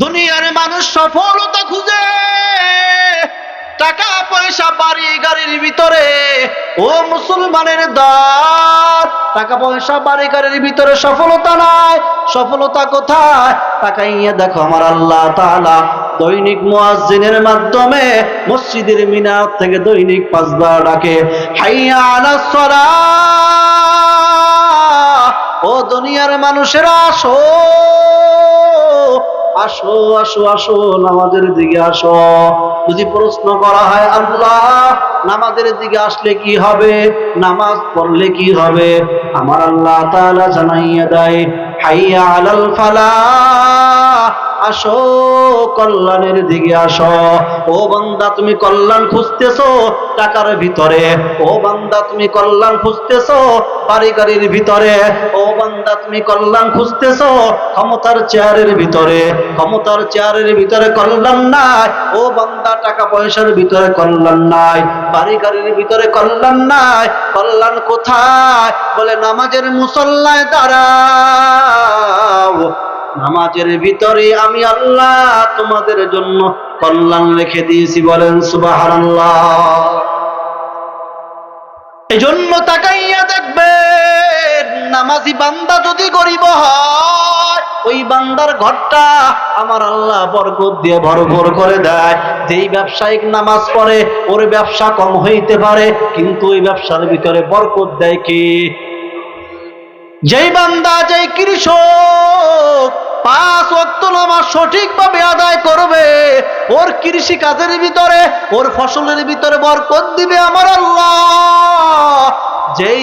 দুনিয়ার মানুষ সফলতা খুঁজে টাকা পয়সা বাড়ি গাড়ির ভিতরে। ও মুসলমানের দল, টাকা পয়সা বাড়ি গাড়ির ভিতরে সফলতা নাই। সফলতা কোথায়? তাকাইয়া দেখো, আমার আল্লাহ তাআলা দৈনিক মুয়াজ্জিনের মাধ্যমে মসজিদের মিনার থেকে দৈনিক 5 বার ডাকে, হাইয়া আলাস সালাহ। ও দুনিয়ার মানুষেরা আসো আসো আসো আসো, নামাজের দিকে আসো। যদি প্রশ্ন করা হয়, আল্লাহ নামাজের দিকে আসলে কি হবে, নামাজ পড়লে কি হবে, আমার আল্লাহ তাআলা জানাইয়া দেয়, হাইয়া আলাল ফালাহ, আসো কল্যাণের দিকে আসো। ও বান্দা, তুমি কল্যাণ খুঁজতেছো টাকার ভিতরে, ও বান্দা তুমি কল্যাণ খুঁজতেছো বাড়ি গাড়ির ভিতরে, ও বান্দা তুমি কল্যাণ খুঁজতেছো ক্ষমতার চেয়ারের ভিতরে, ক্ষমতার চেয়ারের ভিতরে কল্যাণ নাই। ও বান্দা টাকা পয়সার ভিতরে কল্যাণ নাই, বাড়ি গাড়ির ভিতরে কল্যাণ নাই। কল্যাণ কোথায়? বলে নামাজের মুসল্লায় দাঁড়াও, নামাজের ভিতরে আমি আল্লাহ তোমাদের জন্য কল্যাণ রেখে দিয়েছি। বলেন সুবহানাল্লাহ। এই জন্য তাকাইয়া দেখবেন, নামাজি বান্দা যদি গরিব হয়, ওই বান্দার ঘরটা আমার আল্লাহ বরকত দিয়ে ভরপুর করে দেয়। যেই ব্যবসায়িক নামাজ পড়ে, ওর ব্যবসা কম হইতে পারে, কিন্তু ওই ব্যবসার ভিতরে বরকত দেয় কি? যেই বান্দা, যেই কৃষক 5 ওয়াক্ত নামাজ সঠিকভাবে আদায় করবে, ওর কৃষি কাজের ভিতরে, ওর ফসলের ভিতরে বরকত দিবে আমার আল্লাহ। যেই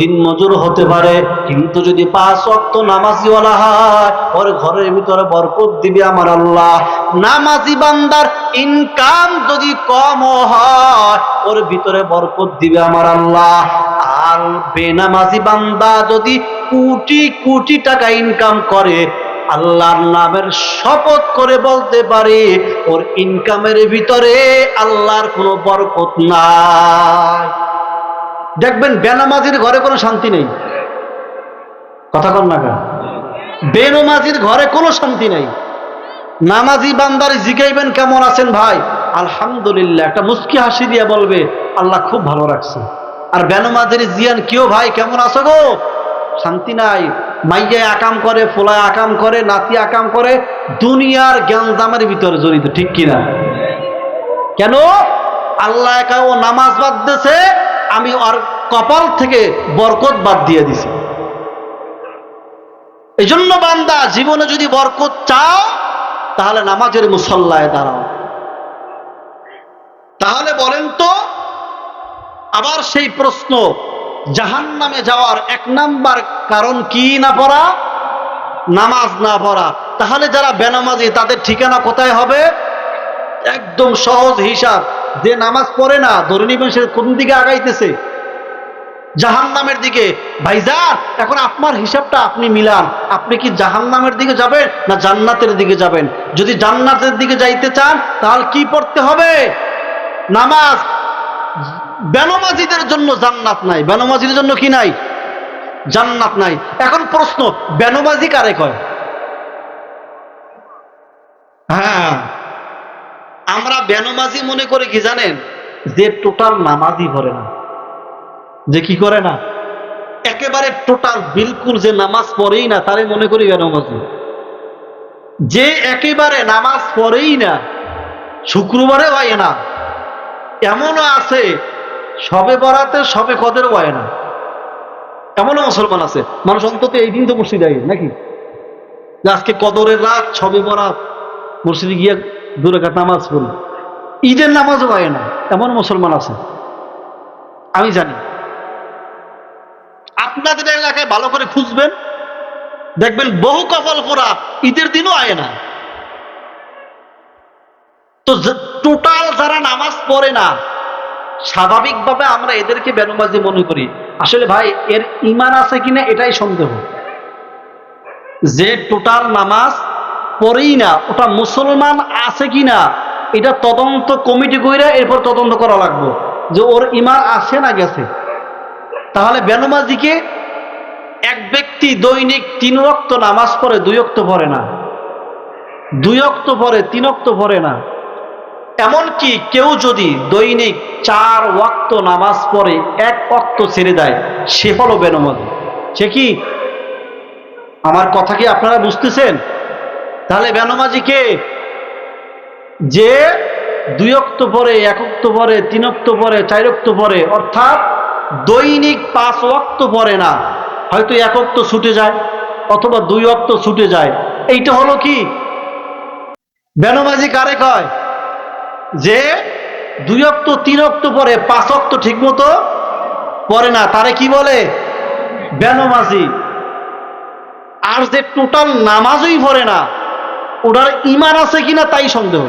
দিনমজুর হতে পারে, কিন্তু যদি 5 ওয়াক্ত নামাজিওয়ালা হয়, ওর ঘরের ভিতরে বরকত দিবে আমার আল্লাহ। নামাজি বান্দার ইনকাম যদি কম হয়, ওর ভিতরে বরকত দিবে আমার আল্লাহ। আর বেনামাজি বান্দা যদি কোটি কোটি টাকা ইনকাম করে, আল্লাহর নামের শপথ করে বলতে পারে, ওর ইনকামের ভিতরে আল্লাহর কোনো বরকত নাই। দেখবেন বেনামাজির ঘরে কোনো শান্তি নেই। কথা কন না কেন? বেনামাজির ঘরে কোনো শান্তি নেই। নামাজি বান্দার জিগাইবেন কেমন আছেন ভাই, আলহামদুলিল্লাহ, একটা মুস্কি হাসি দিয়ে বলবে আল্লাহ খুব ভালো রাখছে। আর বেনামাজির জিয়ান কেউ ভাই কেমন আছো গো, শান্তি নাই। মাইয়া আকাম করে, ফোলায় আকাম করে, নাতি আকাম করে, দুনিয়ার জ্ঞানজামের ভিতরে জড়িত, ঠিক কিনা? কেন? আল্লাহ একা ও নামাজ বাদ দিয়েছে, আমি আর কপাল থেকে বরকত বাদ দিয়ে দিছি। এই জন্য বান্দা, জীবনে যদি বরকত চাও, তাহলে নামাজের মুসল্লায় দাঁড়াও। তাহলে বলেন তো, আবার সেই প্রশ্ন, জাহান্নামে যাওয়ার 1 নাম্বার কারণ কি না পড়া? নামাজ না পড়া। তাহলে যারা বেনামাজি, তাদের ঠিকানা কোথায় হবে? একদম সহজ হিসাব, যে নামাজ পড়ে না, ধরে নিবেন সে কোন দিকে আগাইতেছে? জাহান্নামের দিকে। ভাইজান, এখন আপনার হিসাবটা আপনি মিলান, আপনি কি জাহান্নামের দিকে যাবেন না জান্নাতের দিকে যাবেন? যদি জান্নাতের দিকে যাইতে চান, তাহলে কি পড়তে হবে? নামাজ। বেনামাজিদের জন্য জান্নাত নাই, বেনামাজিদের জন্য কি নাই? জান্নাত নাই। এখন প্রশ্ন, বেনামাজি কারে কয়? হ্যাঁ, আমরা বেনামাজি মনে করে কি জানেন? যে টোটাল নামাজই পড়ে না, যে কি করে না, একেবারে টোটাল বিলকুল যে নামাজ পড়েই না, তারে মনে করি বেনামাজি। যে একেবারে নামাজ পড়েই না, শুক্রবারে হয় না, এমনও আছে সবে বরাতে সবে কদের হয় না, এমনও মুসলমান আছে। মানুষ অন্তত এই দিন তো মসজিদে আয় নাকি, যে আজকে কদরের রাত, সবে বরাত, মসজিদে গিয়ে 2 রাকাত নামাজ পড়ি, ঈদের নামাজও হয় না, এমন মুসলমান আছে, আমি জানি। আপনাদের এলাকায় ভালো করে খুঁজবেন, দেখবেন বহু কপাল পোড়া ঈদের দিনও আয় না। তো টোটাল যারা নামাজ পড়ে না, স্বাভাবিকভাবে আমরা এদেরকে বেনামাজি মনে করি। আসলে ভাই, এর ঈমান আছে কিনা এটাই সন্দেহ। যে টোটাল নামাজ পড়েই না, ওটা মুসলমান আছে কিনা এটা তদন্ত কমিটি কইরা এরপর তদন্ত করা লাগবে, যে ওর ঈমান আছে না গেছে। তাহলে বেনামাজিকে এক ব্যক্তি দৈনিক 3 ওয়াক্ত নামাজ পড়ে, 2 ওয়াক্ত পড়ে না, 2 ওয়াক্ত পড়ে 3 ওয়াক্ত পড়ে না। এমনকি কেউ যদি দৈনিক 4 ওয়াক্ত নামাজ পড়ে 1 ওয়াক্ত ছেড়ে দেয়, সে হলো বেনামাজি। সে কি? আমার কথা কি আপনারা বুঝতেছেন? তাহলে বেনামাজি কে? যে 2 ওয়াক্ত পড়ে, 1 ওয়াক্ত পড়ে, 3 ওয়াক্ত পড়ে, 4 ওয়াক্ত পড়ে, অর্থাৎ দৈনিক 5 ওয়াক্ত পড়ে না, হয়তো 1 ওয়াক্ত ছুটে যায় অথবা 2 ওয়াক্ত ছুটে যায়। এইটা হলো কি বেনামাজি কারে কয়? যে 2 ওয়াক্ত 3 ওয়াক্ত পড়ে, 5 ওয়াক্ত ঠিক মতো পড়ে না, তারে কি বলে? বেনামাজি। আর যে টোটাল নামাজই পড়ে না, ওটার ঈমান আছে কিনা তাই সন্দেহ।